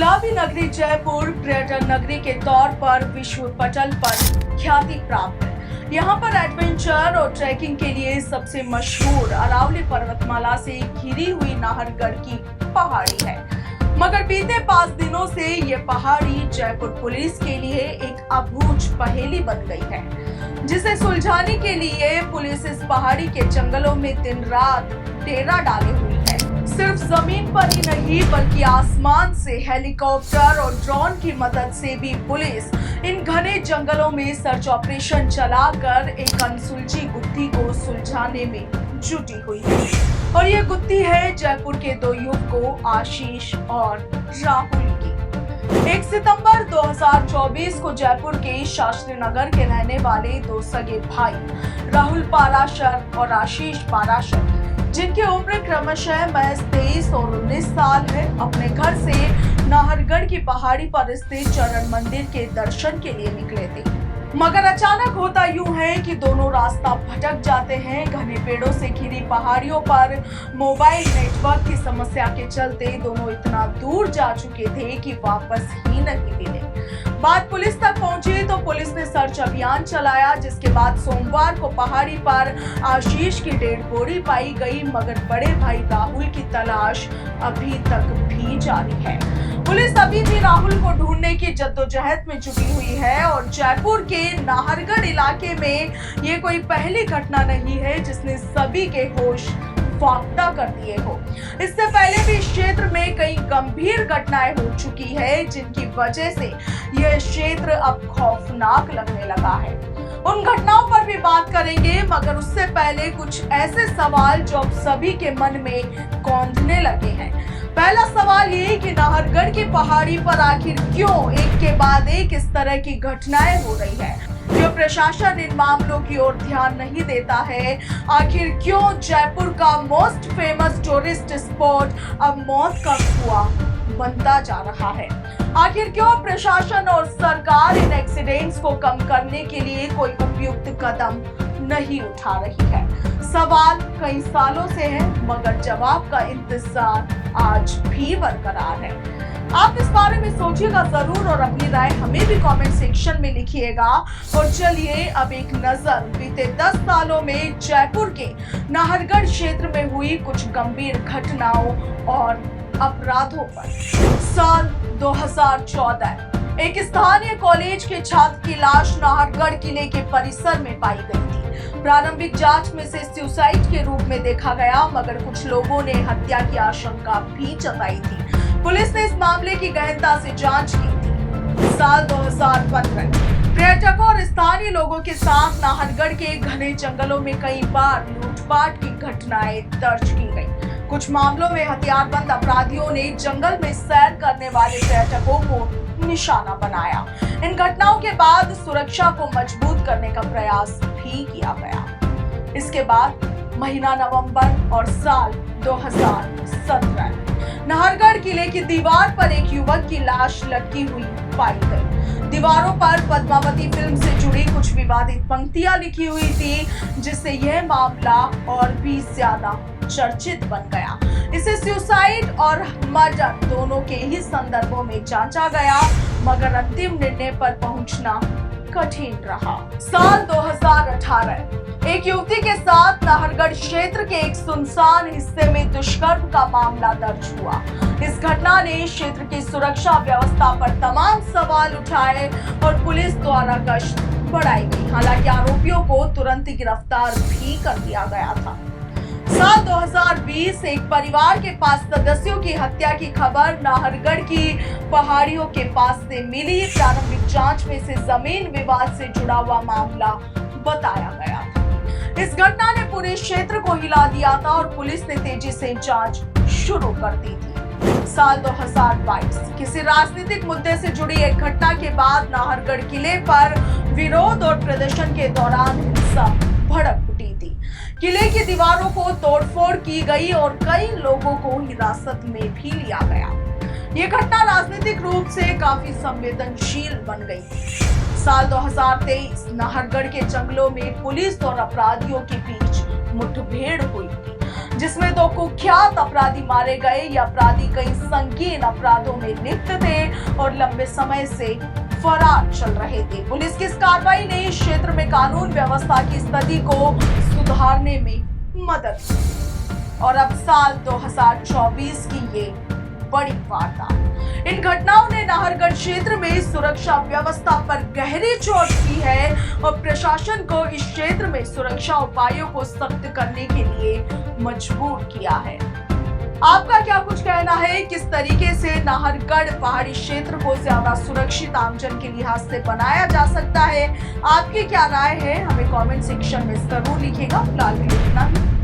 गुलाबी नगरी जयपुर पर्यटन नगरी के तौर पर विश्व पटल पर ख्याति प्राप्त है। यहाँ पर एडवेंचर और ट्रैकिंग के लिए सबसे मशहूर अरावली पर्वतमाला से घिरी हुई नाहरगढ़ की पहाड़ी है। मगर बीते 5 दिनों से ये पहाड़ी जयपुर पुलिस के लिए एक अबूझ पहेली बन गई है, जिसे सुलझाने के लिए पुलिस इस पहाड़ी के जंगलों में दिन रात डेरा डाले हुई है। सिर्फ जमीन पर ही नहीं बल्कि आसमान से हेलीकॉप्टर और ड्रोन की मदद से भी पुलिस इन घने जंगलों में सर्च ऑपरेशन चलाकर एक अनसुलझी गुत्थी को सुलझाने में जुटी हुई है। और ये गुत्थी है जयपुर के 2 युवकों आशीष और राहुल की। 1 सितंबर 2024 को जयपुर के शास्त्री नगर के रहने वाले 2 सगे भाई राहुल पाराशर और आशीष पाराशर, जिनकी उम्र क्रमशः महज 23 और 19 साल है, अपने घर से नाहरगढ़ की पहाड़ी पर स्थित चरण मंदिर के दर्शन के लिए निकले थे। मगर अचानक होता यूं है कि दोनों रास्ता भटक जाते हैं। घने पेड़ों से घिरी पहाड़ियों पर मोबाइल नेटवर्क की समस्या के चलते दोनों इतना दूर जा चुके थे कि वापस ही नहीं मिले। बात पुलिस तक पहुंची तो पुलिस ने सर्च अभियान चलाया, जिसके बाद सोमवार को पहाड़ी पर आशीष की डेड बॉडी पाई गई। मगर बड़े भाई राहुल की तलाश अभी तक भी जारी है। पुलिस अभी भी राहुल को ढूंढने की जद्दोजहद में जुटी हुई है और जयपुर के नाहरगढ़ इलाके में ये कोई पहली घटना नहीं है जिसने सभी के होश फाख्ता कर दिए हो। इससे पहले भी इस क्षेत्र में कई गंभीर घटनाएं हो चुकी है, जिनकी वजह से यह क्षेत्र अब खौफनाक लगने लगा है। उन घटनाओं पर भी बात करेंगे, मगर उससे पहले कुछ ऐसे सवाल जो अब सभी के मन में कौंधने लगे हैं। पहला सवाल ये कि नाहरगढ़ की पहाड़ी पर आखिर क्यों एक के बाद एक इस तरह की घटनाएं हो रही है? क्यों प्रशासन इन मामलों की ओर ध्यान नहीं देता है? आखिर क्यों जयपुर का मोस्ट फेमस टूरिस्ट स्पॉट अब मौत का कुआं बनता जा रहा है? आखिर क्यों प्रशासन और सरकार इन एक्सीडेंट्स को कम करने के लिए कोई उपयुक्त कदम नहीं उठा रही है? सवाल कई सालों से है, मगर जवाब का इंतजार आज भी बरकरार है। आप इस बारे में सोचिएगा जरूर और अपनी राय हमें भी कमेंट सेक्शन में लिखिएगा। और चलिए अब एक नजर बीते 10 सालों में जयपुर के नाहरगढ़ क्षेत्र में हुई कुछ गंभीर घटनाओं और अपराधों पर। साल 2014 एक स्थानीय कॉलेज के छात्र की लाश नाहरगढ़ किले के परिसर में पाई गई थी। प्रारंभिक जांच में से सुसाइड के रूप में देखा गया, मगर कुछ लोगों ने हत्या की आशंका भी जताई थी। पुलिस ने इस मामले की गहनता से जांच की थी। साल 2015 पर्यटकों और स्थानीय लोगों के साथ नाहरगढ़ के घने जंगलों में कई बार लूटपाट की घटनाएं दर्ज की गई। कुछ मामलों में हथियारबंद अपराधियों ने जंगल में सैर करने वाले पर्यटकों को निशाना बनाया। इन घटनाओं के बाद सुरक्षा को मजबूत करने का प्रयास भी किया गया। इसके बाद महीना नवंबर और साल 2017 नाहरगढ़ किले की दीवार पर एक युवक की लाश लटकी हुई पाई गई। दीवारों पर पद्मावती फिल्म से जुड़ी कुछ विवादित पंक्तियां लिखी हुई थी, जिससे यह मामला और भी ज्यादा चर्चित बन गया। इसे सुसाइड और मर्डर दोनों के ही संदर्भों में जांचा गया, मगर अंतिम निर्णय पर पहुंचना कठिन रहा। साल 2018 एक युवती के साथ नाहरगढ़ क्षेत्र के एक सुनसान हिस्से में दुष्कर्म का मामला दर्ज हुआ। इस घटना ने क्षेत्र की सुरक्षा व्यवस्था पर तमाम सवाल उठाए और पुलिस द्वारा गश्त बढ़ाई गई। हालांकि आरोपियों को तुरंत गिरफ्तार भी कर दिया गया था। साल 2020 एक परिवार के 5 सदस्यों की हत्या की खबर नाहरगढ़ की पहाड़ियों के पास से मिली। प्रारंभिक जांच में से जमीन विवाद से जुड़ा हुआ मामला बताया गया था। इस घटना ने पूरे क्षेत्र को हिला दिया था और पुलिस ने तेजी से जांच शुरू कर दी थी। साल 2022 किसी राजनीतिक मुद्दे से जुड़ी एक घटना के बाद नाहरगढ़ किले पर विरोध और प्रदर्शन के दौरान हिंसा भड़क उठी थी। किले की दीवारों को तोड़फोड़ की गई और कई लोगों को हिरासत में भी लिया गया। ये घटना राजनीतिक रूप से काफी संवेदनशील बन गई थी। साल 2023 नाहरगढ़ के जंगलों में पुलिस और अपराधियों के बीच मुठभेड़ हुई थी, जिसमें 2 कुख्यात अपराधी मारे गए। ये अपराधी कई संगीन अपराधों में लिप्त थे और लंबे समय से फरार चल रहे थे। पुलिस की इस कार्रवाई ने इस क्षेत्र में कानून व्यवस्था की स्थिति को सुधारने में मदद की और अब साल 2024 की ये बड़ी वारदात। इन घटनाओं ने नाहरगढ़ क्षेत्र में सुरक्षा व्यवस्था पर गहरी चोट की है और प्रशासन को इस क्षेत्र में सुरक्षा उपायों को सख्त करने के लिए मजबूर किया है। आपका क्या कुछ कहना है? किस तरीके से नाहरगढ़ पहाड़ी क्षेत्र को ज्यादा सुरक्षित आमजन के लिहाज से बनाया जा सकता है? आपकी क्या राय है? हमें कमेंट सेक्शन में जरूर लिखिएगा। फिलहाल के लिए इतना ही।